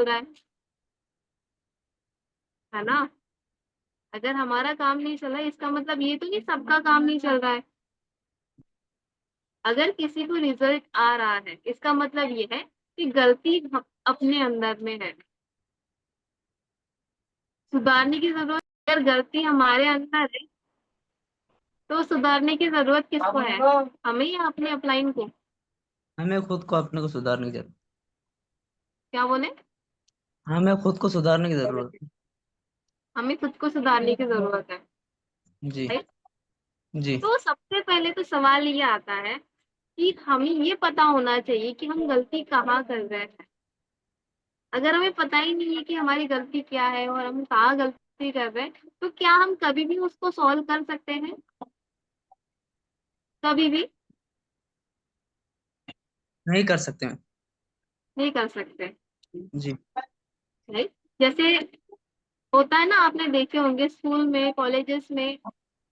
चल रहा है ना। अगर हमारा काम नहीं चल रहा है इसका मतलब ये तो नहीं सबका काम नहीं चल रहा है। अगर किसी को रिजल्ट आ रहा है इसका मतलब ये है कि गलती अपने अंदर में है, सुधारने की जरूरत। अगर गलती हमारे अंदर है तो सुधारने की जरूरत किसको है, हमें या अपने अपलाइन को। हमें खुद को अपने को सुधारने की जरूरत। क्या बोले। हमें खुद को सुधारने की जरूरत है। हमें खुद को सुधारने की जरूरत है। जी। राइट? जी। तो सबसे पहले तो सवाल ये आता है कि हमें ये पता होना चाहिए कि हम गलती कहाँ कर रहे हैं। अगर हमें पता ही नहीं है कि हमारी गलती क्या है और हम कहाँ गलती कर रहे हैं तो क्या हम कभी भी उसको सॉल्व कर सकते हैं, कभी भी नहीं कर सकते हैं। नहीं कर सकते। जी। राइट? जैसे होता है ना, आपने देखे होंगे स्कूल में कॉलेजेस में,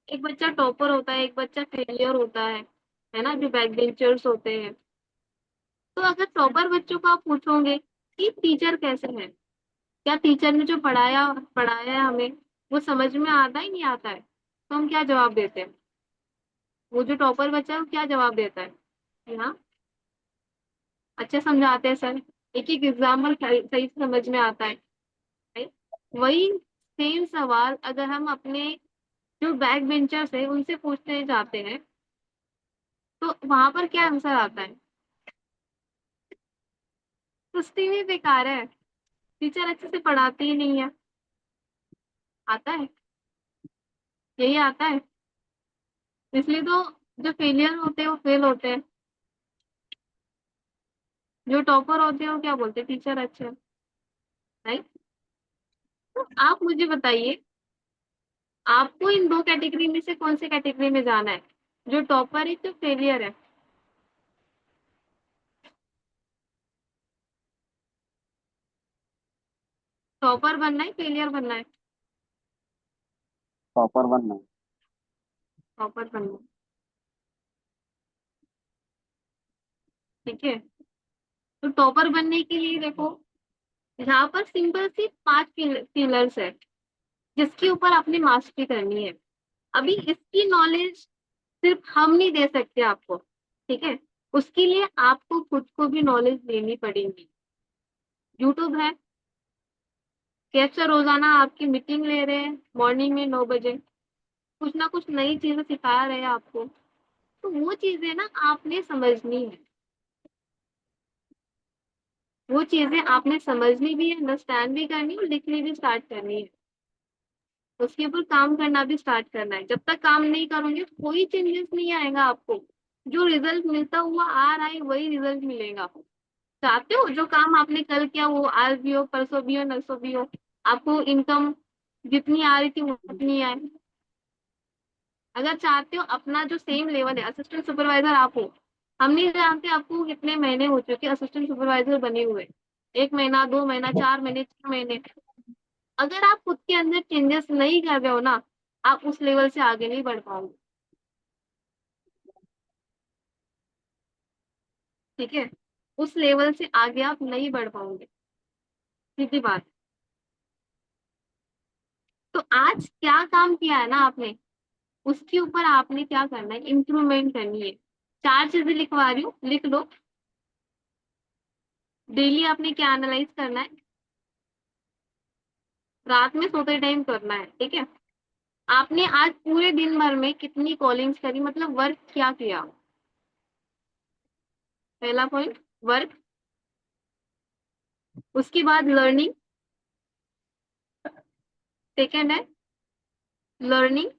एक बच्चा टॉपर होता है एक बच्चा फेलियर होता है ना, जो बैक बेंचर्स होते हैं। तो अगर टॉपर बच्चों को आप पूछोगे कि टीचर कैसे है, क्या टीचर ने जो पढ़ाया पढ़ाया है हमें वो समझ में आता ही नहीं आता है, तो हम क्या जवाब देते हैं। वो जो टॉपर बच्चा है वो क्या जवाब देता है, हाँ अच्छा समझाते हैं सर, एक एक एग्जाम्पल सही सही से समझ में आता है। right? वही सेम सवाल अगर हम अपने जो बैक बेंचर्स है उनसे पूछने जाते हैं तो वहां पर क्या आंसर आता है, सुस्ती भी बेकार है, टीचर अच्छे से पढ़ाते ही नहीं है। आता है, यही आता है। इसलिए तो जो फेलियर होते हैं वो फेल होते हैं, जो टॉपर होते हैं वो क्या बोलते हैं, टीचर अच्छे हैं। राइट? तो आप मुझे बताइए, आपको इन दो कैटेगरी में से कौन से कैटेगरी में जाना है, जो टॉपर है जो फेलियर है। टॉपर बनना है फेलियर बनना है। टॉपर बनना है। टॉपर बनना है। ठीक है। तो टॉपर बनने के लिए देखो, यहाँ पर सिंपल सी 5 पिलर्स है जिसके ऊपर आपने मास्टरी करनी है। अभी इसकी नॉलेज सिर्फ हम नहीं दे सकते आपको, ठीक है। उसके लिए आपको खुद को भी नॉलेज लेनी पड़ेगी। यूट्यूब है, कैसे रोजाना आपकी मीटिंग ले रहे हैं मॉर्निंग में 9 बजे, कुछ ना कुछ नई चीजें सिखा रहे हैं आपको। तो वो चीजें ना आपने समझनी है, वो चीजें आपने समझनी भी है, अंडरस्टैंड भी करनी है और लिखनी भी स्टार्ट करनी है। उसके ऊपर काम करना भी स्टार्ट करना है। जब तक काम नहीं करोगे कोई चेंजेस नहीं आएगा आपको। जो रिजल्ट मिलता हुआ आ रहा है वही रिजल्ट मिलेगा। चाहते हो जो काम आपने कल किया वो आज भी हो, परसों भी हो, नरसों भी हो, आपको इनकम जितनी आ रही थी वो उतनी आए। अगर चाहते हो अपना जो सेम लेवल है, असिस्टेंट सुपरवाइजर आप हो, हम नहीं जानते आपको कितने महीने हो चुके असिस्टेंट सुपरवाइजर बने हुए, 1 महीना, 2 महीना, 4 महीने, 6 महीने। अगर आप खुद के अंदर चेंजेस नहीं कर रहे हो ना, आप उस लेवल से आगे नहीं बढ़ पाओगे। ठीक है, उस लेवल से आगे आप नहीं बढ़ पाओगे, सीधी बात। तो आज क्या काम किया है ना आपने, उसके ऊपर आपने क्या करना है, इम्प्रूवमेंट करनी है। 4 चीजें लिखवा रही हूँ, लिख लो। डेली आपने क्या एनालाइज करना है, रात में सोते टाइम करना है, ठीक है। आपने आज पूरे दिन भर में कितनी कॉलिंग्स करी, मतलब वर्क क्या किया। पहला पॉइंट वर्क, उसके बाद लर्निंग, सेकेंड है लर्निंग,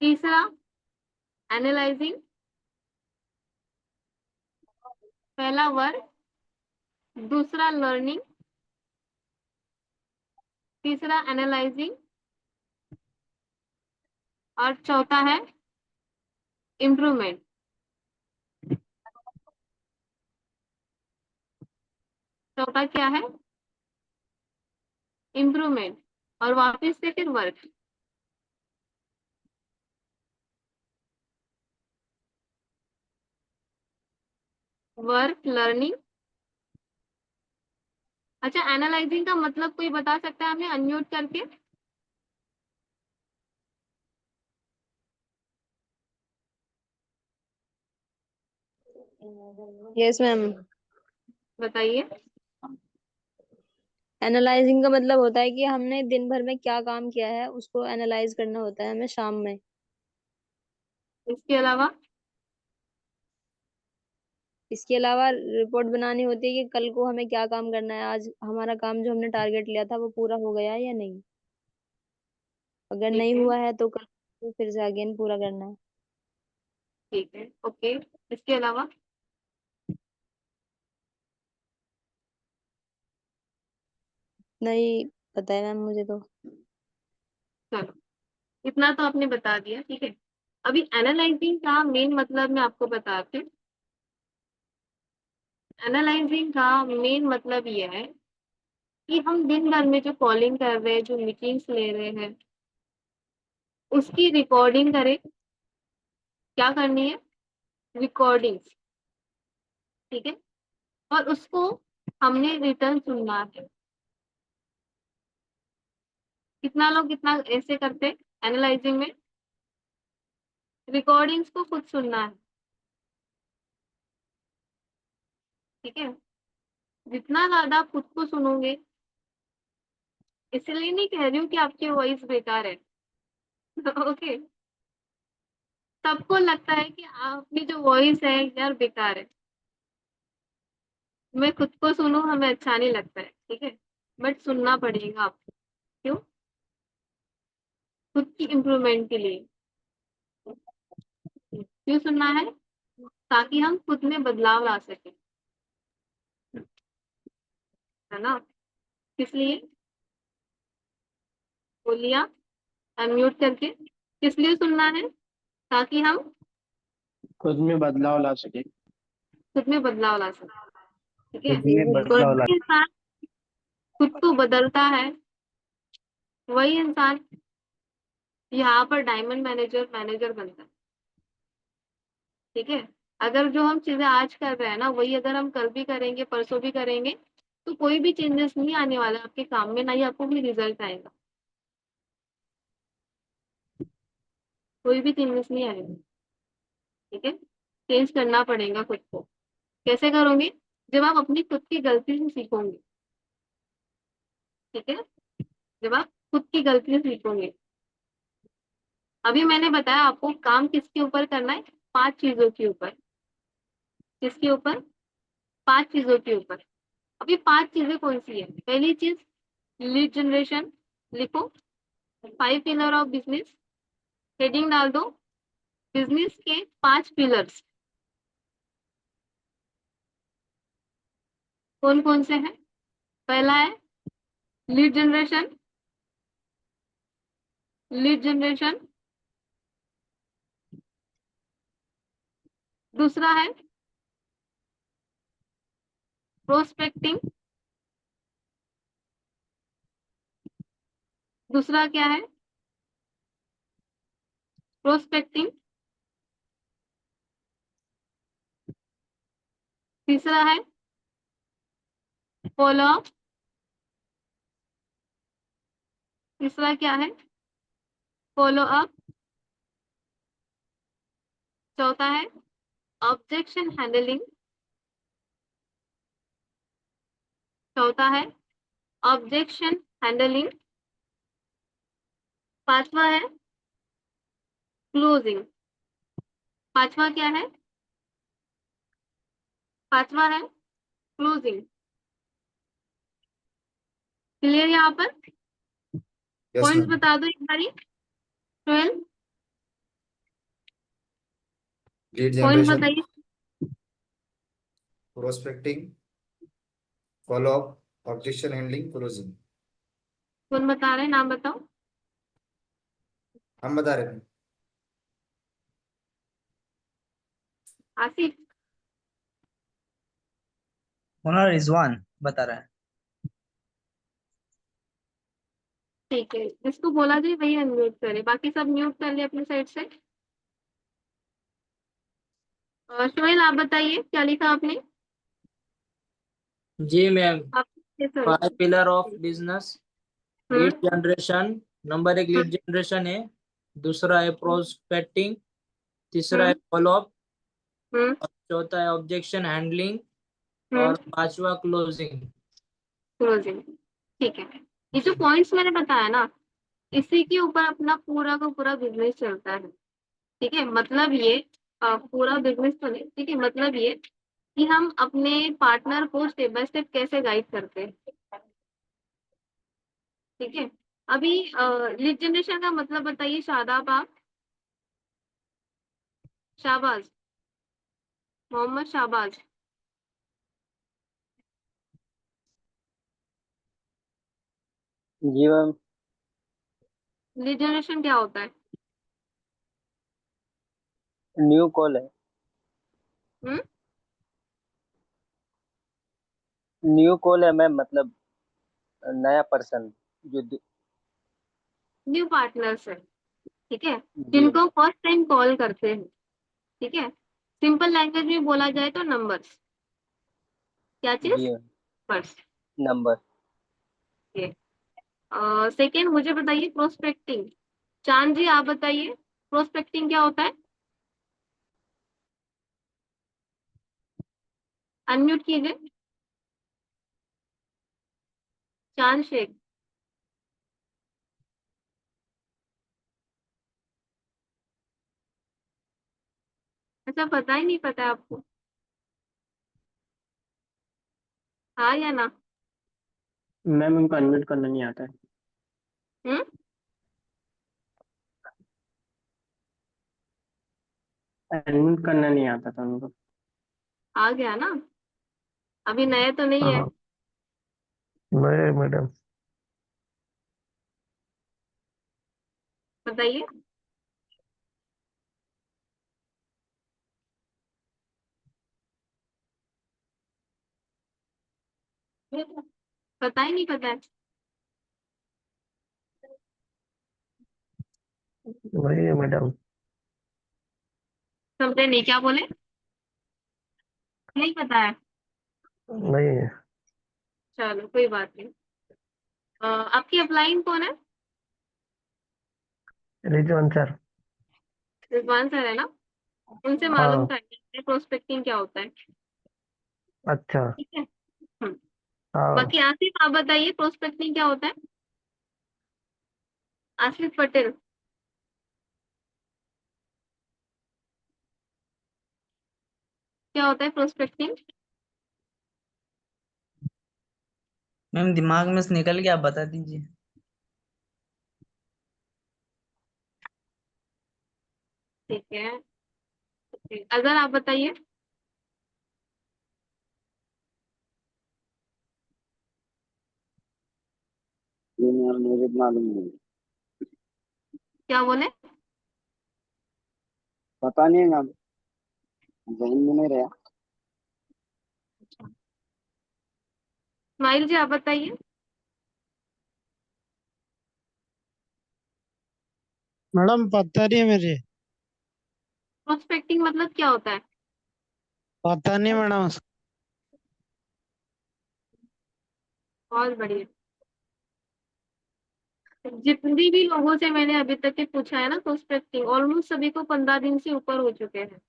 तीसरा एनालाइजिंग, पहला वर्क, दूसरा लर्निंग, तीसरा एनालाइजिंग और चौथा है इम्प्रूवमेंट। चौथा क्या है, इम्प्रूवमेंट, और वापस से फिर वर्क। Work, learning. अच्छा, एनालाइजिंग का मतलब कोई बता सकता है हमें अनम्यूट करके? Yes ma'am. बताइए। एनालाइजिंग का मतलब होता है कि हमने दिन भर में क्या काम किया है उसको एनालाइज करना होता है हमें शाम में। इसके अलावा? इसके अलावा रिपोर्ट बनानी होती है कि कल को हमें क्या काम करना है, आज हमारा काम जो हमने टारगेट लिया था वो पूरा हो गया है या नहीं। अगर ठीक नहीं है। हुआ है तो कल को फिर से अगेन पूरा करना है। ठीक है, ओके। इसके अलावा? नहीं पता है मैम मुझे तो। चलो, इतना तो आपने बता दिया, ठीक है। अभी एनालाइजिंग का मेन मतलब मैं आपको बताती हूँ। एनालाइजिंग का मेन मतलब ये है कि हम दिन भर में जो कॉलिंग कर रहे हैं, जो मीटिंग्स ले रहे हैं, उसकी रिकॉर्डिंग करें। क्या करनी है? रिकॉर्डिंग। ठीक है। और उसको हमने रिटर्न सुनना है। कितना लोग कितना ऐसे करते हैं एनालाइजिंग में? रिकॉर्डिंग्स को खुद सुनना है। ठीक है। जितना ज्यादा खुद को सुनोगे, इसलिए नहीं कह रही हूँ कि आपकी वॉइस बेकार है। ओके। सबको लगता है कि आपकी जो वॉइस है यार बेकार है। मैं खुद को सुनूं हमें अच्छा नहीं लगता है, ठीक है। बट सुनना पड़ेगा आपको। क्यों? खुद की इम्प्रूवमेंट के लिए। क्यों सुनना है? ताकि हम खुद में बदलाव ला सकें। है ना? किस लिए? बोलिए, अनम्यूट करके। किस लिए सुनना है? ताकि हम खुद में बदलाव ला सके। खुद में बदलाव ला सकें। ठीक है। खुद जी में बिल्कुल। बदलाव ला। जो इंसान खुद को बदलता है, वही इंसान यहाँ पर डायमंड मैनेजर मैनेजर बनता है। ठीक है। अगर जो हम चीजें आज कर रहे हैं ना, वही अगर हम कल भी करेंगे, परसों भी करेंगे, तो कोई भी चेंजेस नहीं आने वाला आपके काम में, ना ही आपको कोई रिजल्ट आएगा। कोई भी चेंजेस नहीं आएगा। ठीक है। चेंज करना पड़ेगा खुद को। कैसे करोगे? जब आप अपनी खुद की गलती से सीखोगे। ठीक है। जब आप खुद की गलती से सीखोगे। अभी मैंने बताया आपको काम किसके ऊपर करना है। 5 चीजों के ऊपर। किसके ऊपर? 5 चीजों के ऊपर। अभी 5 चीजें कौन सी है? पहली चीज, लीड जनरेशन। लिखो, 5 पिलर ऑफ बिजनेस। हेडिंग डाल दो, बिजनेस के 5 पिलर्स। कौन कौन से हैं? पहला है लीड जनरेशन। Lead generation. दूसरा है प्रोस्पेक्टिंग। दूसरा क्या है? प्रोस्पेक्टिंग। तीसरा है फॉलो अप। तीसरा क्या है? Follow up. चौथा है ऑब्जेक्शन हैंडलिंग। चौथा है ऑब्जेक्शन हैंडलिंग। पांचवा है क्लोजिंग। पांचवा क्या है? पांचवा है क्लोजिंग। क्लियर यहाँ पर? Yes points ma'am. बता दो एक बारी। 12 लीड पॉइंट्स जनरेशन, बताइए। Prospecting, follow up, objection handling, closing. कौन बता रहे हैं? नाम बताओ। हम बता रहे हैं। आसिफ? होना रिजवान बता रहा है। ठीक है, जिसको बोला जाए वही अनम्यूट करे, बाकी सब म्यूट कर ले अपनी साइड से। शोएल आप बताइए क्या लिखा आपने? जी मैम, आप कैसे हो? 5 pillar of business. Lead hmm generation, number 1 lead hmm generation है। दूसरा है प्रोस्पेक्टिंग। तीसरा है हम्म फॉलोअप। हम्म और चौथा है ऑब्जेक्शन हैंडलिंग। हम्म और पांचवा क्लोजिंग। क्लोजिंग। ठीक है। ये जो पॉइंट्स मैंने बताया ना, इसी के ऊपर अपना पूरा का पूरा बिजनेस चलता है। ठीक है, मतलब ये पूरा बिजनेस तो नहीं, ठीक है, मतलब ये कि हम अपने पार्टनर को स्टेप बाय स्टेप कैसे गाइड करते हैं। ठीक है। अभी लीड जनरेशन का मतलब बताइए, शादाब आप। शाहबाज, मोहम्मद शाहबाज। जी मैम। लीड जनरेशन क्या होता है? न्यू कॉल है। हम्म न्यू कॉल है मैम, मतलब नया पर्सन जो न्यू पार्टनर्स है। ठीक है, जी जिनको फर्स्ट टाइम कॉल करते हैं। ठीक है, सिंपल लैंग्वेज में बोला जाए तो नंबर्स। क्या चीज? जी फर्स्ट। नंबर। सेकेंड मुझे बताइए प्रोस्पेक्टिंग। चांद जी आप बताइए, प्रोस्पेक्टिंग क्या होता है? अनम्यूट कीजिए। चांद शेख। अच्छा, पता ही नहीं, पता है आपको? हाँ या ना? मैम उनको अनम्यूट करना नहीं आता है। हम्म अनम्यूट करना नहीं आता था उनको। आ गया ना? अभी नए तो नहीं है? हाँ, नहीं मैडम। बताइए। पता ही नहीं, पता है? नहीं है मैडम। समझे नहीं, क्या बोले? नहीं पता है? नहीं है। चलो कोई बात नहीं। आपकी अपलाइन कौन है? रिजवान सर। रिजवान सर है ना? उनसे मालूम हाँ। करिए प्रोस्पेक्टिंग क्या होता है। अच्छा। ठीक है। हम्म। हाँ। बाकी आसिफ आप बताइए, प्रोस्पेक्टिंग क्या होता है? आसिफ पटेल। क्या होता है प्रोस्पेक्टिंग? मैम दिमाग में से निकल गया, आप बता दीजिए। ठीक है। अगर आप बताइए। ये मैम मुझे मालूम नहीं। क्या बोले? पता नहीं मैम, जहन में नहीं रहा। स्माइल जी आप बताइए। मैडम पता नहीं है मेरे। प्रोस्पेक्टिंग मतलब क्या होता है? पता नहीं मैडम। बहुत बढ़िया। जितनी भी लोगों से मैंने अभी तक के पूछा है ना प्रोस्पेक्टिंग, ऑलमोस्ट सभी को 15 दिन से ऊपर हो चुके हैं।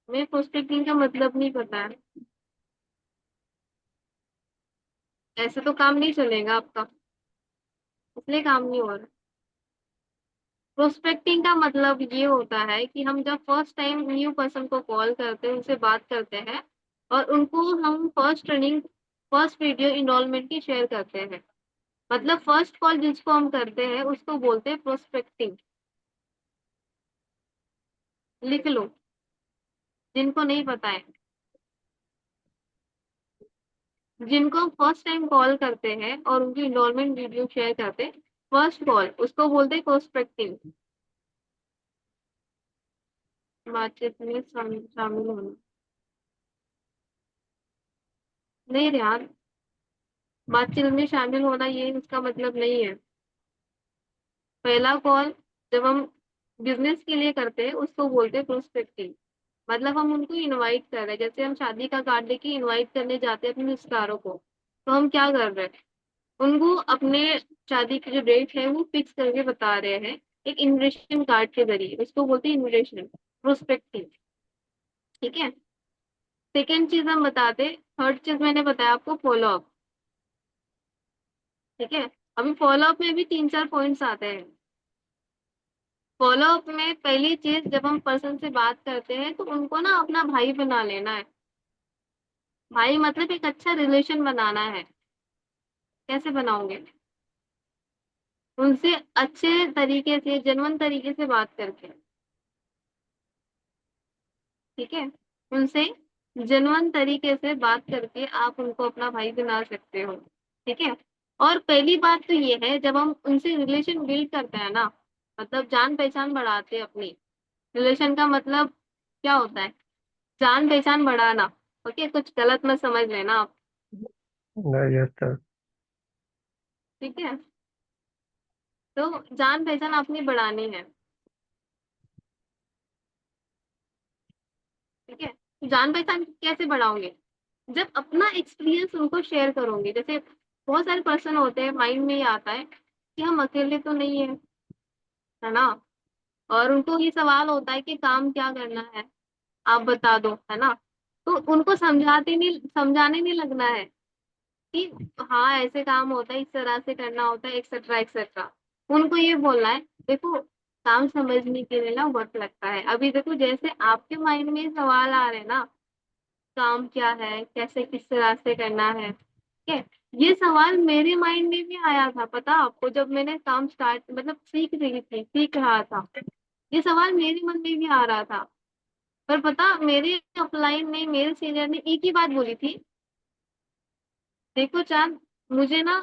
मैं प्रोस्पेक्टिंग का मतलब नहीं पता है। ऐसे तो काम नहीं चलेगा आपका, इसलिए काम नहीं हो रहा। प्रोस्पेक्टिंग का मतलब ये होता है कि हम जब फर्स्ट टाइम न्यू पर्सन को कॉल करते हैं, उनसे बात करते हैं, और उनको हम first training, first video enrolment की शेयर करते हैं। मतलब फर्स्ट कॉल जिसको हम करते हैं उसको बोलते हैं प्रोस्पेक्टिंग। लिख लो, जिनको नहीं पता है। जिनको फर्स्ट टाइम कॉल करते हैं और उनकी इनरोलमेंट वीडियो शेयर करते हैं, फर्स्ट कॉल, उसको बोलते हैं प्रोस्पेक्टिंग। बातचीत में शामिल होना। नहीं रे यार, बातचीत में शामिल होना ये उसका मतलब नहीं है। पहला कॉल जब हम बिजनेस के लिए करते हैं उसको बोलते हैं प्रोस्पेक्टिंग। मतलब हम उनको इनवाइट कर रहे हैं, जैसे हम शादी का कार्ड लेके इनवाइट करने जाते हैं अपने रिश्तेदारों को, तो हम क्या कर रहे हैं, उनको अपने शादी की जो डेट है वो फिक्स करके बता रहे हैं एक इनविटेशन कार्ड के जरिए, उसको बोलते हैं इनविटेशन प्रोस्पेक्टिव। ठीक है, सेकेंड चीज हम बताते, थर्ड चीज मैंने बताया आपको फॉलो अप। ठीक है, अभी फॉलो अप में भी 3-4 पॉइंट्स आते हैं। फॉलो अप में पहली चीज, जब हम पर्सन से बात करते हैं तो उनको ना अपना भाई बना लेना है। भाई मतलब एक अच्छा रिलेशन बनाना है। कैसे बनाओगे? उनसे अच्छे तरीके से, जेन्युइन तरीके से बात करके। ठीक है, उनसे जेन्युइन तरीके से बात करके आप उनको अपना भाई बना सकते हो। ठीक है, और पहली बात तो ये है, जब हम उनसे रिलेशन बिल्ड करते हैं ना, मतलब जान पहचान बढ़ाते हैं अपनी। रिलेशन का मतलब क्या होता है? जान पहचान बढ़ाना। ओके, कुछ गलत मत समझ लेना आप। Yes sir. ठीक है, तो जान पहचान अपनी बढ़ानी है। ठीक है, तो जान पहचान कैसे बढ़ाओगे? जब अपना एक्सपीरियंस उनको शेयर करोगे। जैसे बहुत सारे पर्सन होते हैं, माइंड में ये आता है कि हम अकेले तो नहीं है ना, और उनको ये सवाल होता है कि काम क्या करना है, आप बता दो, है ना। तो उनको समझाने नहीं लगना है कि हाँ ऐसे काम होता है, इस तरह से करना होता है, एक्सेट्रा एक्सेट्रा। उनको ये बोलना है, देखो काम समझने के लिए ना वक्त लगता है। अभी देखो जैसे आपके माइंड में सवाल आ रहे हैं ना, काम क्या है, कैसे किस तरह से करना है, ठीक है, ये सवाल मेरे माइंड में भी आया था, पता आपको, जब मैंने काम स्टार्ट मतलब सीख रहा था, ये सवाल मेरे मन में भी आ रहा था। पर पता, मेरे अपलाइन ने, मेरे सीनियर ने एक ही बात बोली थी, देखो चांद, मुझे ना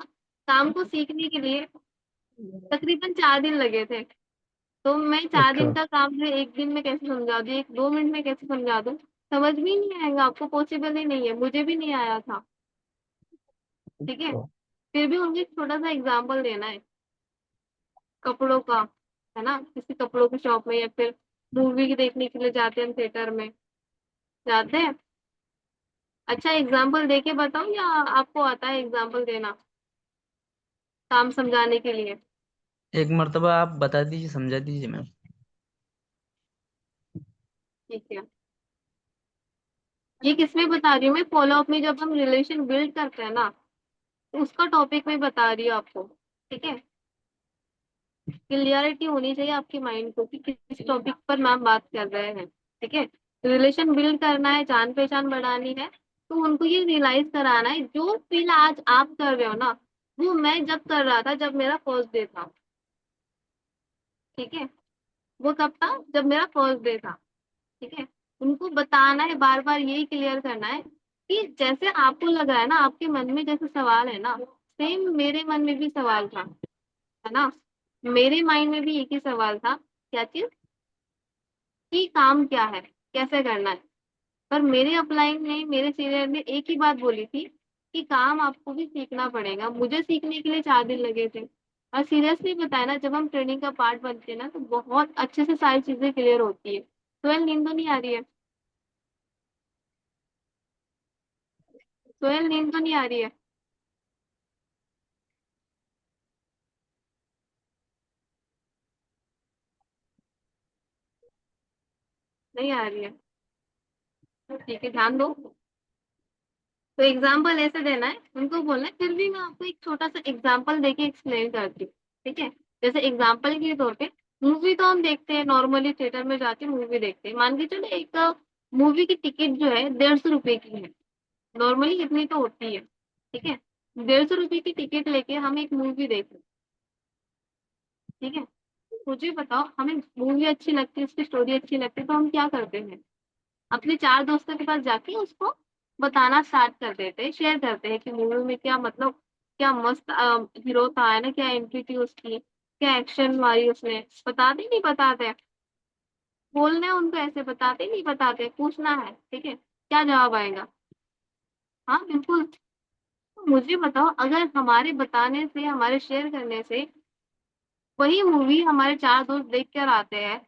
काम को सीखने के लिए तकरीबन 4 दिन लगे थे। तो मैं 4 दिन अच्छा। का काम जो है 1 दिन में कैसे समझा दूँ, एक 2 मिनट में कैसे समझा दूँ? समझ में ही नहीं आएगा आपको, पॉसिबल ही नहीं है, मुझे भी नहीं आया था। ठीक है, अच्छा। फिर भी उनके छोटा सा एग्जाम्पल देना है कपड़ों का, है ना, किसी कपड़ों की शॉप में, या फिर मूवी देखने के लिए जाते हैं थिएटर में, जाते हैं। अच्छा एग्जाम्पल दे के बताऊं या आपको आता है एग्जाम्पल देना काम समझाने के लिए? एक मर्तबा आप बता दीजिए, समझा दीजिए मैम। ठीक है, ये किसमें बता रही हूँ मैं, फॉलो अप में, जब हम रिलेशन बिल्ड करते हैं ना, तो उसका टॉपिक में बता रही हूँ आपको। ठीक है, क्लियरिटी होनी चाहिए आपके माइंड को कि किस टॉपिक पर मैम बात कर रहे हैं। ठीक है, रिलेशन बिल्ड करना है, जान पहचान बढ़ानी है, तो उनको ये रियलाइज कराना है, जो फील आज आप कर रहे हो ना, वो मैं जब कर रहा था, जब मेरा फर्स्ट डे था। ठीक है, वो कब था? जब मेरा फर्स्ट डे था। ठीक है, उनको बताना है, बार बार यही क्लियर करना है कि जैसे आपको लग रहा है ना, आपके मन में जैसे सवाल है ना, सेम मेरे मन में भी सवाल था, है ना। मेरे माइंड में भी एक ही सवाल था, क्या चीज, कि काम क्या है, कैसे करना है। पर मेरे अपलाइन ने, मेरे सीनियर ने एक ही बात बोली थी कि काम आपको भी सीखना पड़ेगा। मुझे सीखने के लिए 4 दिन लगे थे। और सीरियसली बताया ना, जब हम ट्रेनिंग का पार्ट बनते हैं ना, तो बहुत अच्छे से सारी चीजें क्लियर होती है। सोहेल नींद तो नहीं आ रही है? सोहेल नींद तो नहीं आ रही है? नहीं आ रही है? तो ठीक है, ध्यान दो। तो एग्जाम्पल ऐसे देना है, उनको बोलना है, फिर भी मैं आपको एक छोटा सा एग्जाम्पल देके एक्सप्लेन करती हूँ। ठीक है, जैसे एग्जाम्पल के तौर पे, मूवी तो हम देखते हैं नॉर्मली, थिएटर में जाके मूवी देखते हैं, मान के चलो एक मूवी की टिकट जो है 150 रुपए की है, नॉर्मली इतनी तो होती है। ठीक है, 150 रुपए की टिकट लेके हम एक मूवी देख रहे हैं। ठीक है, मुझे बताओ, हमें मूवी अच्छी लगती है, उसकी स्टोरी अच्छी लगती है, तो हम क्या करते हैं, अपने 4 दोस्तों के पास जाके उसको बताना स्टार्ट कर देते हैं, शेयर करते हैं कि मूवी में क्या मतलब, क्या मस्त हीरो था, है ना, क्या एंट्री थी उसकी, क्या एक्शन मारी उसने। बताते नहीं बताते? बोलना है उनको ऐसे, बताते नहीं बताते, पूछना है। ठीक है, क्या जवाब आएगा? हाँ बिल्कुल। तो मुझे बताओ, अगर हमारे बताने से, हमारे शेयर करने से वही मूवी हमारे 4 दोस्त देख कर आते हैं,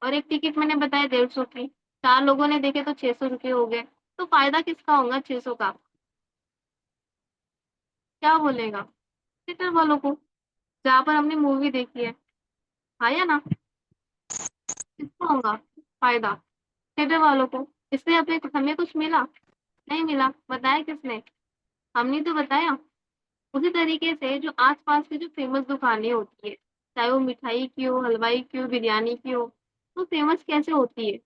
और एक टिकट मैंने बताया 150 की, 4 लोगों ने देखे तो 600 रुपये हो गए, तो फायदा किसका होगा 600 का? क्या बोलेगा? थिएटर वालों को, जहाँ पर हमने मूवी देखी है। हाँ या ना? किसको होगा फायदा? थिएटर वालों को। इससे अपने हमें कुछ मिला? नहीं मिला। बताया किसने? हमने तो बताया। उसी तरीके से जो आसपास की जो फेमस दुकानें होती है, चाहे वो मिठाई की हो, हलवाई की हो, बिरयानी की हो, तो फेमस कैसे होती है?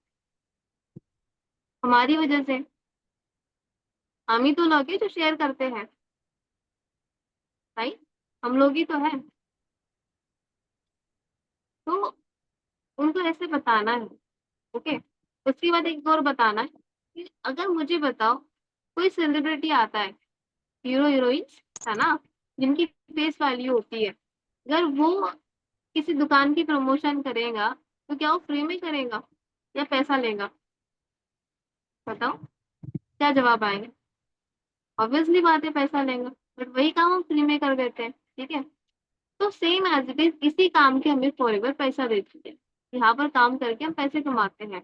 हमारी वजह से। हम ही तो लोग हैं जो शेयर करते हैं भाई, हम लोग ही तो हैं। तो उनको ऐसे बताना है। ओके। उसके बाद एक और बताना है कि अगर मुझे बताओ, कोई सेलिब्रिटी आता है, हीरो हीरोइंस, है ना, जिनकी फेस वैल्यू होती है, अगर वो किसी दुकान की प्रमोशन करेगा, तो क्या वो फ्री में करेगा या पैसा लेगा? बताओ, क्या जवाब आएगा? ऑब्वियसली बात है, पैसा लेगा। बट वही काम हम फ्री में कर देते हैं। ठीक है। तो सेम एज इट इज इसी काम के हमें फॉरएवर पैसा देती है। यहाँ पर काम करके हम पैसे कमाते हैं।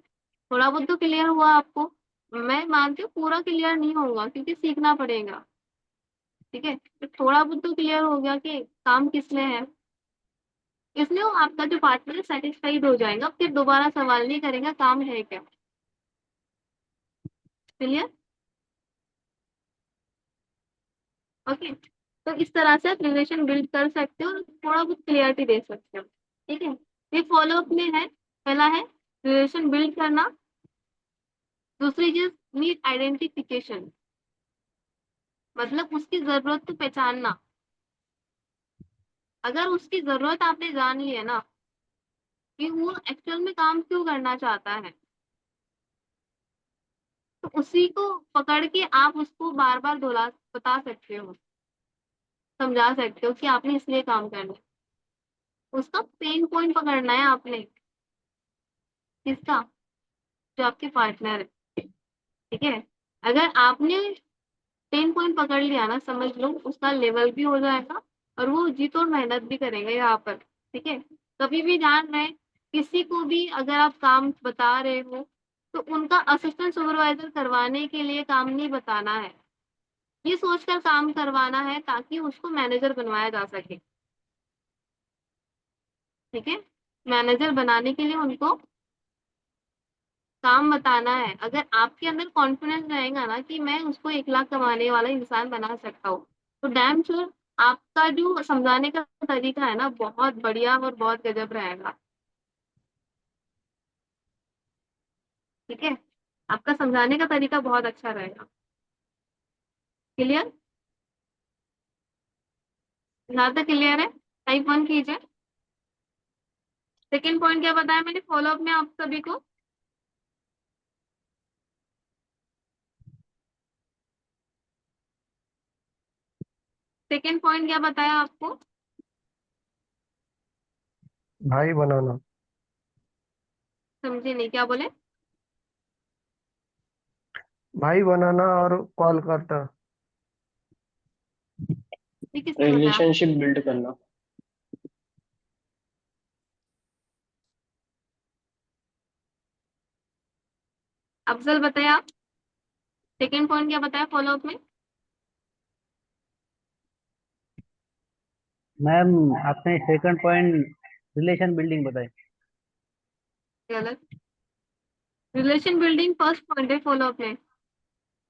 थोड़ा बहुत तो क्लियर हुआ आपको? मैं मानती हूँ पूरा क्लियर नहीं होगा, क्योंकि सीखना पड़ेगा। ठीक है, तो थोड़ा बहुत तो क्लियर हो गया कि काम किस में है। इसलिए वो आपका जो पार्टनर है सेटिस्फाइड हो जाएगा, फिर दोबारा सवाल नहीं करेगा काम है क्या। क्लियर? ओके। तो इस तरह से आप रिलेशन बिल्ड कर सकते हो और थोड़ा बहुत क्लियरिटी दे सकते हो। ठीक है। ये फॉलोअप में है। पहला है रिलेशन बिल्ड करना। दूसरी चीज नीड आइडेंटिफिकेशन, मतलब उसकी जरूरत को पहचानना। अगर उसकी जरूरत आपने जान ली है ना, कि वो एक्चुअल में काम क्यों करना चाहता है, तो उसी को पकड़ के आप उसको बार बार दोहरा बता सकते हो, समझा सकते हो कि आपने इसलिए काम करना है। उसका पेन पॉइंट पकड़ना है आपने। किसका? जो आपके पार्टनर है। ठीक है। अगर आपने पेन पॉइंट पकड़ लिया ना, समझ लो उसका लेवल भी हो जाएगा और वो जी तोड़ मेहनत भी करेंगे यहाँ पर। ठीक है। कभी भी ध्यान रहे, किसी को भी अगर आप काम बता रहे हो, तो उनका असिस्टेंट सुपरवाइजर करवाने के लिए काम नहीं बताना है। ये सोचकर काम करवाना है ताकि उसको मैनेजर बनवाया जा सके। ठीक है। मैनेजर बनाने के लिए उनको काम बताना है। अगर आपके अंदर कॉन्फिडेंस रहेगा ना कि मैं उसको 1 लाख कमाने वाला इंसान बना सकता हूँ, तो डैम श्योर आपका जो समझाने का तरीका है ना, बहुत बढ़िया और बहुत गजब रहेगा। ठीक है। आपका समझाने का तरीका बहुत अच्छा रहेगा। क्लियर? यहाँ तक क्लियर है? टाइप 1 कीजिए। सेकेंड पॉइंट क्या बताया मैंने फॉलोअप में आप सभी को? सेकेंड पॉइंट क्या बताया आपको? भाई बनाना। समझे नहीं, क्या बोले? भाई बनाना और कॉल करता। ये किसने बताया? रिलेशनशिप बिल्ड करना। अफजल बताया आप। सेकेंड पॉइंट क्या बताया फॉलोअप में? मैम आपने सेकंड पॉइंट रिलेशन बिल्डिंग बताई। गलत। रिलेशन बिल्डिंग फर्स्ट पॉइंट है फॉलोअप में।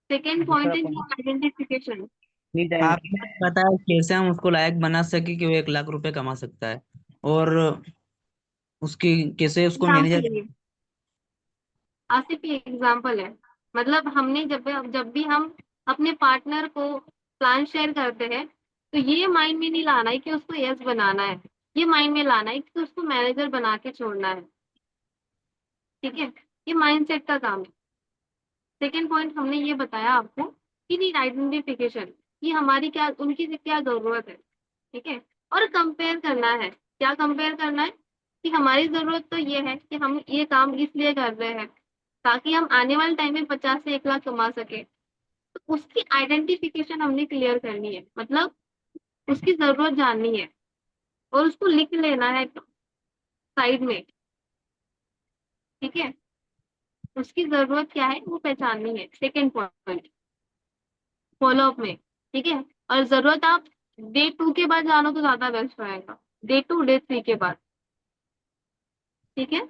सेकेंड पॉइंट दूसरा है पॉइंट आइडेंटिफिकेशन। नीड आपने बताया कैसे हम उसको लायक बना सके कि वो 1 लाख रुपए कमा सकता है, और उसकी कैसे उसको एग्जाम्पल मैनेजर। है, आसिफ ये एग्जाम्पल है। मतलब हमने जब भी हम अपने पार्टनर को प्लान शेयर करते हैं, तो ये माइंड में नहीं लाना है कि उसको यस बनाना है। ये माइंड में लाना है कि उसको मैनेजर बना के छोड़ना है। ठीक है। ये माइंडसेट का काम है। सेकेंड पॉइंट हमने ये बताया आपको कि नीड आइडेंटिफिकेशन, कि हमारी क्या उनकी क्या जरूरत है। ठीक है। और कंपेयर करना है। क्या कंपेयर करना है? कि हमारी जरूरत तो ये है कि हम ये काम इसलिए कर रहे हैं ताकि हम आने वाले टाइम में 50 से 1 लाख कमा सके। तो उसकी आइडेंटिफिकेशन हमने क्लियर करनी है, मतलब उसकी जरूरत जाननी है और उसको लिख लेना है साइड में। ठीक है। उसकी जरूरत क्या है वो पहचाननी है, सेकेंड पॉइंट फॉलोअप में, ठीक है। और जरूरत आप डे 2 के बाद जानो तो ज्यादा बेस्ट रहेगा, डे 2 डे 3 के बाद, ठीक है।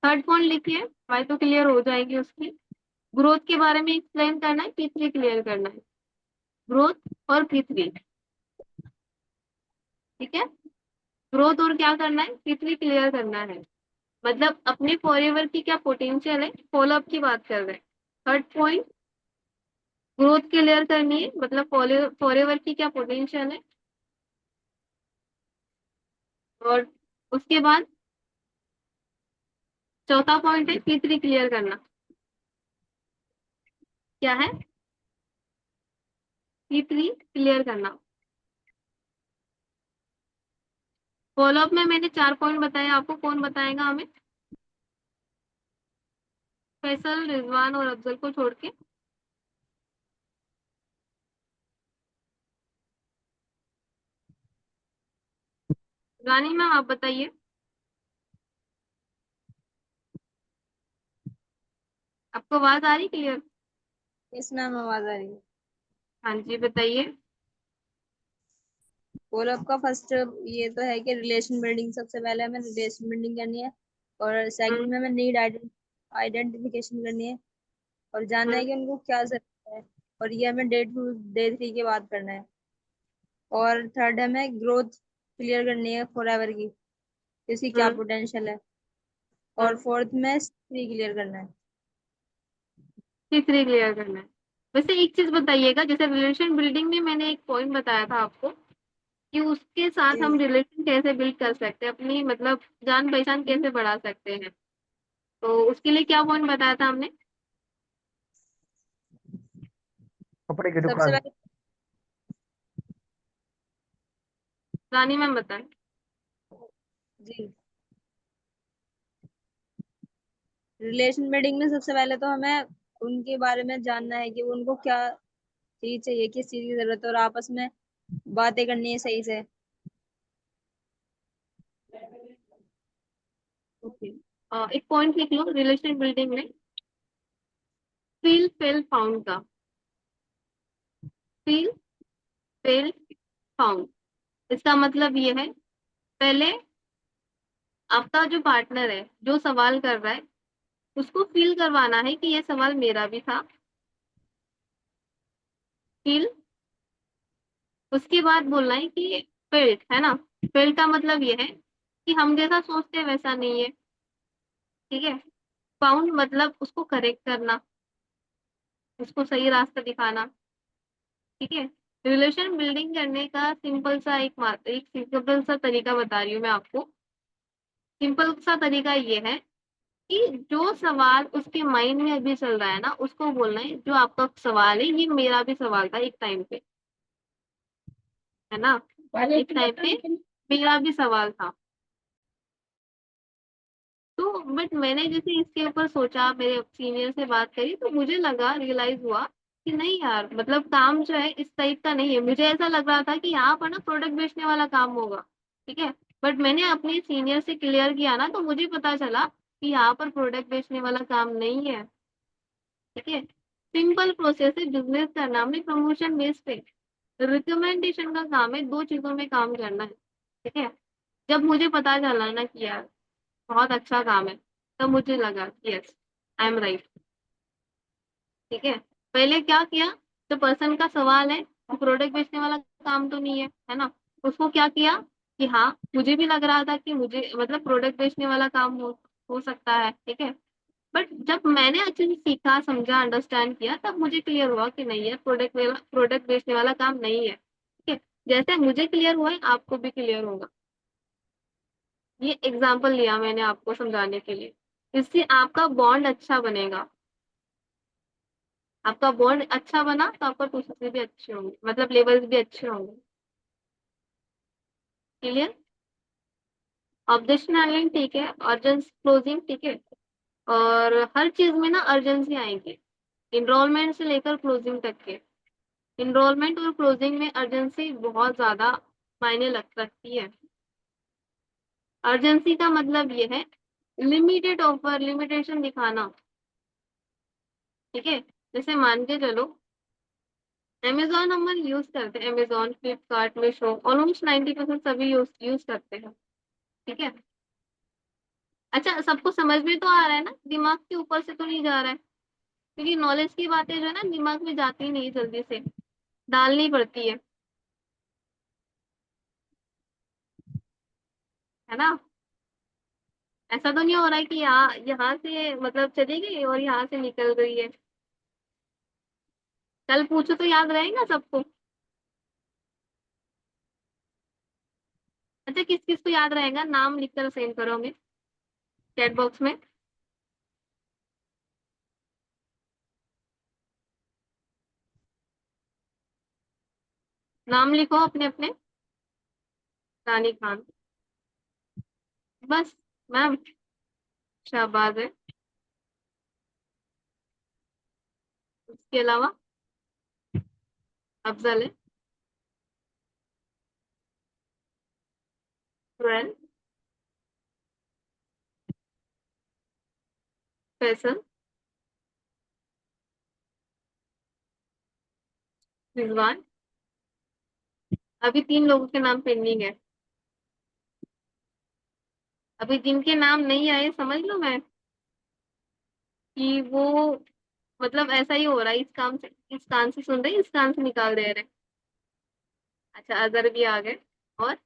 थर्ड पॉइंट लिखिए, वाई तो क्लियर हो जाएगी उसकी। ग्रोथ के बारे में एक्सप्लेन करना है, P3 क्लियर करना है, ग्रोथ और P3, ठीक है। ग्रोथ और क्या करना है, P3 क्लियर करना है। मतलब अपने फॉरएवर की क्या पोटेंशियल है, फॉलोअप की बात कर रहे हैं। थर्ड पॉइंट ग्रोथ क्लियर करनी है, मतलब फॉरएवर की क्या पोटेंशियल है। और उसके बाद चौथा पॉइंट है P3 क्लियर करना, क्या है, P3 क्लियर करना। फॉलोअप में मैंने 4 पॉइंट बताए, आपको कौन बताएगा हमें, फैसल, रिजवान और अफजल को छोड़ के। रानी मैम आप बताइए, आपको आवाज आ रही क्लियर? यस मैम, आवाज आ रही है। हाँ जी बताइए। फॉलोअप का फर्स्ट ये तो है कि रिलेशन बिल्डिंग, सबसे पहले हमें रिलेशन बिल्डिंग करनी है, और सेकंड हम्म, में हमें नीड आइडेंटिफिकेशन करनी है, और जानना है हम्म, कि उनको क्या जरूरत है, और ये हमें डे 2 डे 3 के बाद करना है। और थर्ड हमें ग्रोथ क्लियर करनी है फॉरएवर की, इसकी क्या हम्म, पोटेंशियल है। और हम्म, फोर्थ में 3 क्लियर करना है। P3 क्लियर करना है। वैसे एक चीज बताइएगा, जैसे रिलेशन बिल्डिंग में मैंने एक पॉइंट बताया था आपको कि उसके साथ हम जी, रिलेशन कैसे बिल्ड कर सकते हैं, अपनी मतलब जान पहचान कैसे बढ़ा सकते हैं, तो उसके लिए क्या पॉइंट बताया था हमने? कपड़े की सबसे दुकान। पहले रानी मैम बताएं। जी, रिलेशन बिल्डिंग में सबसे पहले तो हमें उनके बारे में जानना है कि उनको क्या चीज चाहिए, किस चीज की जरूरत है, और आपस में बातें करनी है सही से। ओके, एक पॉइंट लिख लो रिलेशन बिल्डिंग में, फील फेल फाउंड का, फील फेल फाउंड। इसका मतलब ये है, पहले आपका जो पार्टनर है जो सवाल कर रहा है उसको फील करवाना है कि ये सवाल मेरा भी था, फील। उसके बाद बोलना है कि फेल्ट, है ना। फेल्ट का मतलब ये है कि हम जैसा सोचते हैं वैसा नहीं है, ठीक है। फाउंड मतलब उसको करेक्ट करना, उसको सही रास्ता दिखाना, ठीक है। रिलेशन बिल्डिंग करने का एक सिंपल सा तरीका बता रही हूँ मैं आपको। सिंपल सा तरीका ये है कि जो सवाल उसके माइंड में अभी चल रहा है ना, उसको बोलना है जो आपका सवाल है ये मेरा भी सवाल था एक टाइम पे, है ना, एक टाइम पे मेरा भी सवाल था। तो बट मैंने जैसे इसके ऊपर सोचा, मेरे सीनियर से बात करी तो मुझे लगा, रियलाइज हुआ कि नहीं यार, मतलब काम जो है इस टाइप का नहीं है। मुझे ऐसा लग रहा था कि यहाँ पर ना प्रोडक्ट बेचने वाला काम होगा, ठीक है। बट मैंने अपने सीनियर से क्लियर किया ना, तो मुझे पता चला कि यहाँ पर प्रोडक्ट बेचने वाला काम नहीं है, ठीक है। सिंपल प्रोसेस है बिजनेस करना, हमने प्रमोशन बेस पे रिकमेंडेशन का काम है, 2 चीजों में काम करना है, ठीक है। जब मुझे पता चला ना कि यार बहुत अच्छा काम है, तब मुझे लगा यस आई एम राइट, ठीक है। पहले क्या किया, जो पर्सन का सवाल है वो प्रोडक्ट बेचने वाला काम तो नहीं है ना, उसको क्या किया कि हाँ मुझे भी लग रहा था कि मुझे मतलब प्रोडक्ट बेचने वाला काम हो सकता है, ठीक है। बट जब मैंने अच्छे से सीखा समझा अंडरस्टैंड किया, तब मुझे क्लियर हुआ कि नहीं है, प्रोडक्ट बेचने वाला काम नहीं है, ठीक है। जैसे मुझे क्लियर हुआ है आपको भी क्लियर होगा। ये एग्जाम्पल लिया मैंने आपको समझाने के लिए, इससे आपका बॉन्ड अच्छा बनेगा। आपका बॉन्ड अच्छा बना तो आपका प्रोसेस भी अच्छे होंगे, मतलब लेवल्स भी अच्छे होंगे, क्लियर। ऑब्जेक्शन हैंडलिंग ठीक है, अर्जेंस क्लोजिंग ठीक है। और हर चीज में ना अर्जेंसी आएंगे, इनरोलमेंट से लेकर क्लोजिंग तक के। इनरोलमेंट और क्लोजिंग में अर्जेंसी बहुत ज्यादा मायने रखती है। अर्जेंसी का मतलब ये है लिमिटेड ऑफर, लिमिटेशन दिखाना। ठीक है, जैसे मान के चलो अमेजोन हम यूज करते हैं, अमेजोन, फ्लिपकार्ट, मीशो, ऑलमोस्ट 90% सभी यूज करते हैं। ठीक है, अच्छा सबको समझ में तो आ रहा है ना, दिमाग के ऊपर से तो नहीं जा रहा है, क्योंकि नॉलेज की बातें जो है ना दिमाग में जाती नहीं जल्दी से, डालनी पड़ती है ना। ऐसा तो नहीं हो रहा है कि यहाँ यहाँ से मतलब चली गई और यहाँ से निकल गई है। कल पूछो तो याद रहेगा सबको। अच्छा किस किस को याद रहेगा, नाम लिखकर सेंड करो हमें चैट बॉक्स में। नाम लिखो अपने अपने। रानी खान, बस मैम, शाहबाज है, उसके अलावा अफजल है, सुरैन, फैसल, रिजवान। अभी 3 लोगों के नाम पेंडिंग है। अभी जिनके नाम नहीं आए समझ लो मैं कि वो मतलब ऐसा ही हो रहा है, इस काम से इस कान से सुन रहे इस कान से निकाल दे रहे। अच्छा अजहर भी आ गए। और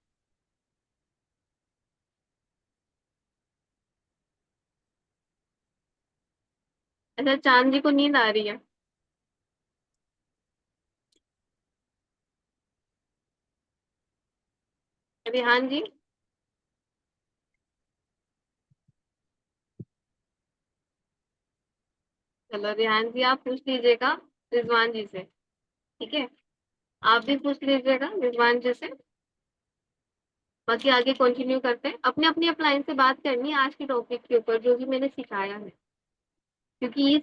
अच्छा चांद जी को नींद आ रही है। रिहान जी, चलो रिहान जी आप पूछ लीजिएगा रिजवान जी से। ठीक है, आप भी पूछ लीजिएगा रिजवान जी से। बाकी आगे कंटिन्यू करते हैं, अपने अपने अपलाइन से बात करनी है आज के टॉपिक के ऊपर जो भी मैंने सिखाया है, क्योंकि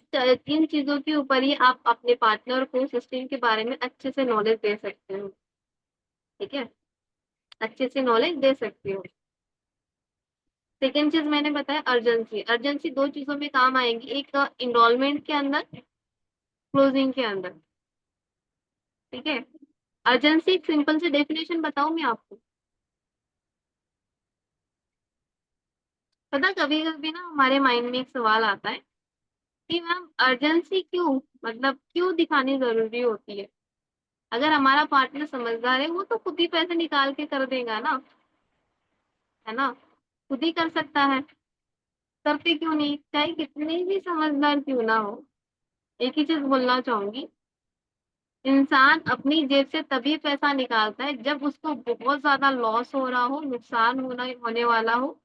इन चीजों के ऊपर ही आप अपने पार्टनर को सिस्टम के बारे में अच्छे से नॉलेज दे सकते हो। ठीक है, अच्छे से नॉलेज दे सकते हो। सेकेंड चीज मैंने बताया अर्जेंसी, अर्जेंसी 2 चीजों में काम आएंगी, एक इनरोलमेंट के अंदर, क्लोजिंग के अंदर। ठीक है, अर्जेंसी एक सिंपल से डेफिनेशन बताऊं मैं आपको। पता कभी कभी ना हमारे माइंड में एक सवाल आता है कि मैम अर्जेंसी क्यों, मतलब क्यों दिखानी जरूरी होती है। अगर हमारा पार्टनर समझदार है वो तो खुद ही पैसे निकाल के कर देगा ना, है ना, खुद ही कर सकता है। करते क्यों नहीं, चाहे कितने भी समझदार क्यों ना हो। एक ही चीज बोलना चाहूंगी, इंसान अपनी जेब से तभी पैसा निकालता है जब उसको बहुत ज्यादा लॉस हो रहा हो, नुकसान होने वाला हो,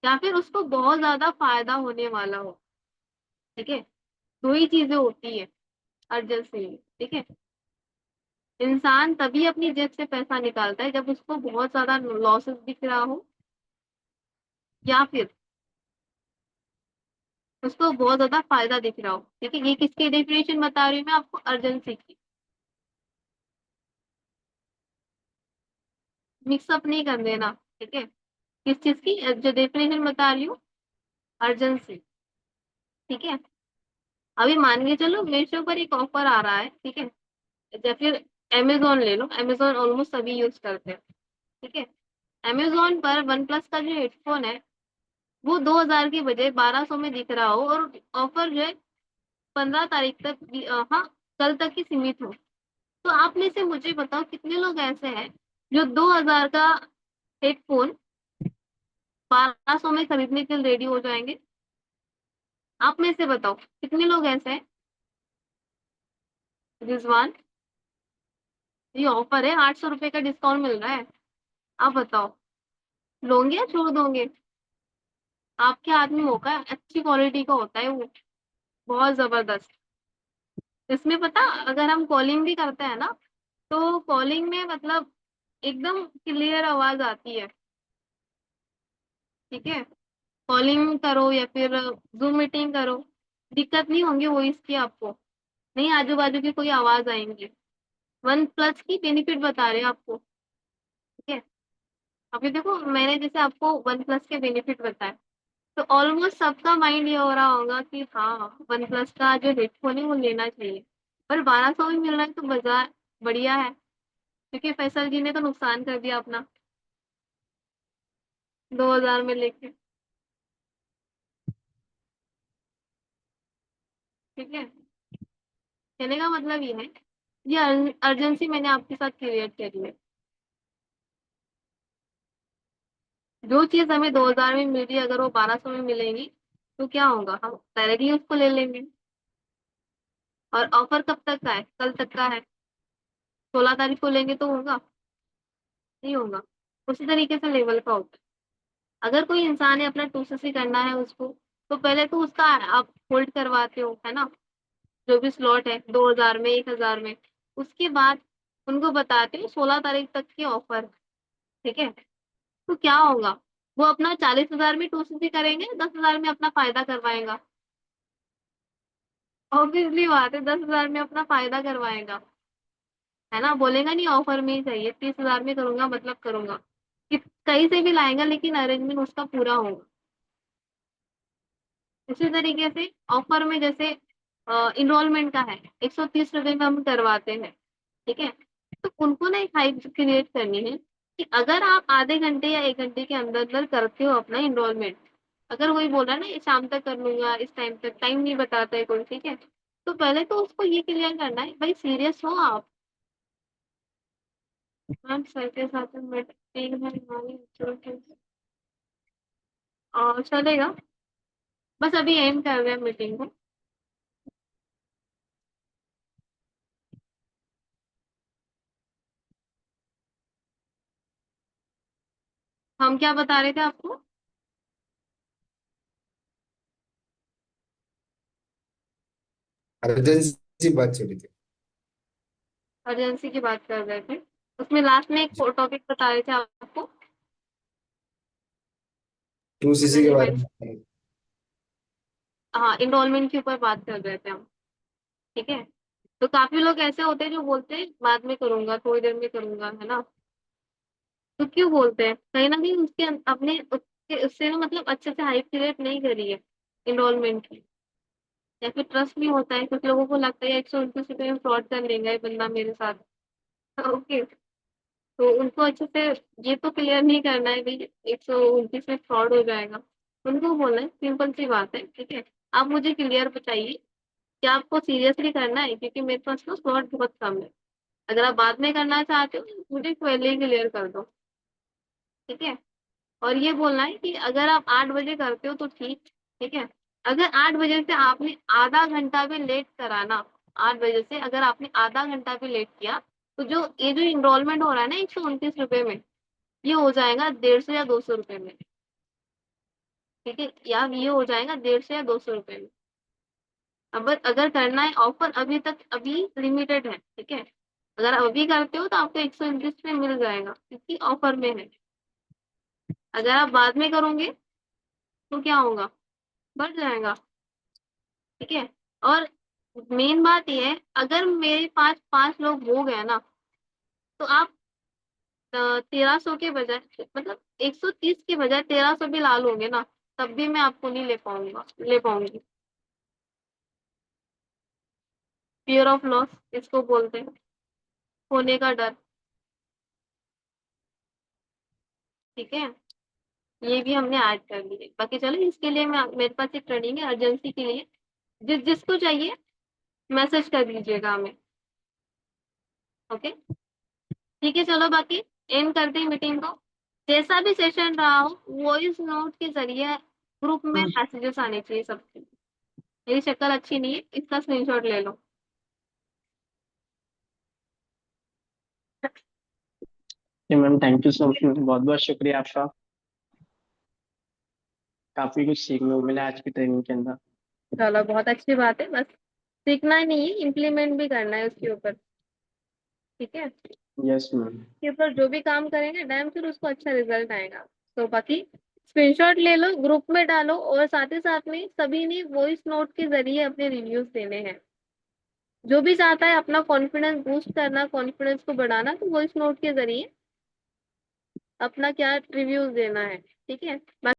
या फिर उसको बहुत ज्यादा फायदा होने वाला हो। ठीक है, 2 ही चीजें होती है अर्जेंसी में। ठीक है, इंसान तभी अपनी जेब से पैसा निकालता है जब उसको बहुत ज्यादा लॉसेस दिख रहा हो, या फिर उसको बहुत ज्यादा फायदा दिख रहा हो। ठीक है, ये किसकी डेफिनेशन बता रही हूँ मैं आपको, अर्जेंसी की। मिक्सअप नहीं कर देना। ठीक है, किस चीज की जो डेफिनेशन बता रही हूँ, अर्जेंसी। ठीक है, अभी मान के चलो मीशो पर एक ऑफर आ रहा है। ठीक है, या फिर अमेजोन ले लो, अमेजोन ऑलमोस्ट सभी यूज करते हैं। ठीक है, अमेजोन पर वन प्लस का जो हेडफोन है वो 2000 के बजाय 1200 में दिख रहा हो, और ऑफर जो है 15 तारीख तक हाँ, कल तक ही सीमित हो। तो आप में से मुझे बताओ कितने लोग ऐसे हैं जो 2000 का हेडफोन 1200 में खरीदने के लिए रेडी हो जाएंगे। आप में से बताओ कितने लोग ऐसे हैं। रिजवान, ये ऑफर है, 800 रुपए का डिस्काउंट मिल रहा है, आप बताओ लोगे या छोड़ दोगे। आपके हाथ में मौका है, अच्छी क्वालिटी का होता है वो, बहुत जबरदस्त। इसमें पता अगर हम कॉलिंग भी करते हैं ना तो कॉलिंग में मतलब एकदम क्लियर आवाज आती है। ठीक है, कॉलिंग करो या फिर जूम मीटिंग करो, दिक्कत नहीं होंगी वो इसकी आपको, नहीं आजू बाजू की कोई आवाज आएंगी। वन प्लस की बेनिफिट बता रहे हैं आपको। ठीक है, अभी देखो मैंने जैसे आपको वन प्लस के बेनिफिट बताए, तो ऑलमोस्ट सबका माइंड ये हो रहा होगा कि हाँ वन प्लस का जो हेडफोन है वो लेना चाहिए, पर 1200 में मिल रहा है तो बाजार बढ़िया है, क्योंकि फैसल जी ने तो नुकसान कर दिया अपना 2000 में लेके। ठीक है, कहने का मतलब ये है, ये अर्जेंसी मैंने आपके साथ क्रिएट करी है। जो चीज हमें 2000 में मिल रही है अगर वो 1200 में मिलेगी तो क्या होगा, हम डायरेक्टली उसको ले लेंगे। और ऑफर कब तक का है, कल तक का है, 16 तारीख को लेंगे तो होगा, नहीं होगा। उसी तरीके से लेवल का होता है। अगर कोई इंसान है अपना 2cc करना है उसको, तो पहले तो उसका आप होल्ड करवाते हो, है ना, जो भी स्लॉट है 2000 में 1000 में, उसके बाद उनको बताते हो 16 तारीख तक की ऑफर। ठीक है, तो क्या होगा, वो अपना 40,000 में 2cc करेंगे, 10,000 में अपना फायदा करवाएगा। ऑब्वियसली बात है, 10,000 में अपना फायदा करवाएगा, है ना, बोलेगा नहीं ऑफर में ही चाहिए, 30,000 में करूंगा मतलब करूंगा, कहीं से भी लाएगा लेकिन अरेंजमेंट उसका पूरा होगा। इसी तरीके से ऑफर में जैसे इनरोलमेंट का है, 130 रुपए में हम करवाते हैं। ठीक है, तो उनको ना एक हाइप क्रिएट करनी है कि अगर आप आधे घंटे या 1 घंटे के अंदर अंदर करते हो अपना इनरोलमेंट, अगर वही बोल रहा है ना ये शाम तक कर लूंगा, इस टाइम तक, टाइम नहीं बताता है कोई, ठीक है, तो पहले तो उसको ये क्लियर करना है, भाई सीरियस हो आप। मैम सर के साथ मीटिंग है हमारी, और चलेगा, बस अभी एंड कर रहे हैं मीटिंग को। हम क्या बता रहे थे आपको, अर्जेंसी बात चली थी। अर्जेंसी की बात कर रहे थे, उसमें लास्ट में एक जी, टॉपिक बता रहे थे आपको, 2cc अगर के बारे रिमाइंड, में। हाँ इनरोलमेंट के ऊपर बात कर रहे थे हम। ठीक है, तो काफी लोग ऐसे होते हैं जो बोलते हैं बाद में करूंगा, थोड़ी देर में करूंगा, है ना, तो क्यों बोलते हैं, कहीं ना कहीं उसके अपने उससे ना मतलब अच्छे से हाइप क्रिएट नहीं करी है इनरोलमेंट की, या फिर ट्रस्ट नहीं होता है, कुछ लोगों को लगता है 129 रुपये में फ्रॉड कर लेगा ये बंदा मेरे साथ। ओके, तो उनको अच्छे से ये तो क्लियर नहीं करना है भाई 129 में फ्रॉड हो जाएगा, उनको बोलना है सिंपल सी बात है। ठीक है, आप मुझे क्लियर बताइए कि आपको सीरियसली करना है, क्योंकि मेरे पास ना स्लॉट बहुत कम है, अगर आप बाद में करना चाहते हो तो मुझे पहले ही क्लियर कर दो। ठीक है, और ये बोलना है कि अगर आप 8 बजे करते हो तो ठीक। ठीक है, अगर 8 बजे से आपने आधा घंटा भी लेट कराना, 8 बजे से अगर आपने आधा घंटा भी लेट किया, तो जो ये जो इनरोलमेंट हो रहा है ना 129 रुपये में, ये हो जाएगा 150 या 200 रुपये में। ठीक है, या ये हो जाएगा 150 या 200 रुपये में। अब अगर करना है ऑफर अभी तक, अभी लिमिटेड है। ठीक है, अगर अभी करते हो तो आपको 129 में मिल जाएगा क्योंकि ऑफर में है। अगर आप बाद में करोगे तो क्या होगा, बढ़ जाएगा। ठीक है, और मेन बात ये है, अगर मेरे पास 5 लोग हो गए ना, तो आप 1300 के बजाय, मतलब 130 के बजाय 1300 भी ला लोगे ना, तब भी मैं आपको नहीं ले पाऊंगी। फियर ऑफ लॉस इसको बोलते हैं, होने का डर। ठीक है, ये भी हमने ऐड कर लिए, बाकी चलो इसके लिए मैं, मेरे पास एक ट्रेनिंग है अर्जेंसी के लिए, जिसको चाहिए मैसेज कर दीजिएगा हमें। ओके, ठीक है, चलो बाकी एंड करते हैं मीटिंग को। जैसा भी सेशन रहा हो वॉइस नोट के जरिए ग्रुप में मैसेजेस आने चाहिए सबके। मेरी शक्ल अच्छी नहीं है, इसका स्क्रीनशॉट ले लो। Ma'am thank you so much, बहुत बहुत शुक्रिया आपका। काफी कुछ सीखने को मिला आज की ट्रेनिंग के अंदर। चलो बहुत अच्छी बात है, बस सीखना ही नहीं है, इम्प्लीमेंट भी करना है उसके ऊपर। ठीक है, यस मैम। के ऊपर जो भी काम करेंगे डैम फिर उसको अच्छा रिजल्ट आएगा। तो बाकी स्क्रीनशॉट ले लो, ग्रुप में डालो, और साथ ही साथ में सभी ने वॉइस नोट के जरिए अपने रिव्यूज देने हैं। जो भी चाहता है अपना कॉन्फिडेंस बूस्ट करना, कॉन्फिडेंस को बढ़ाना, तो वॉइस नोट के जरिए अपना क्या रिव्यूज देना है। ठीक है।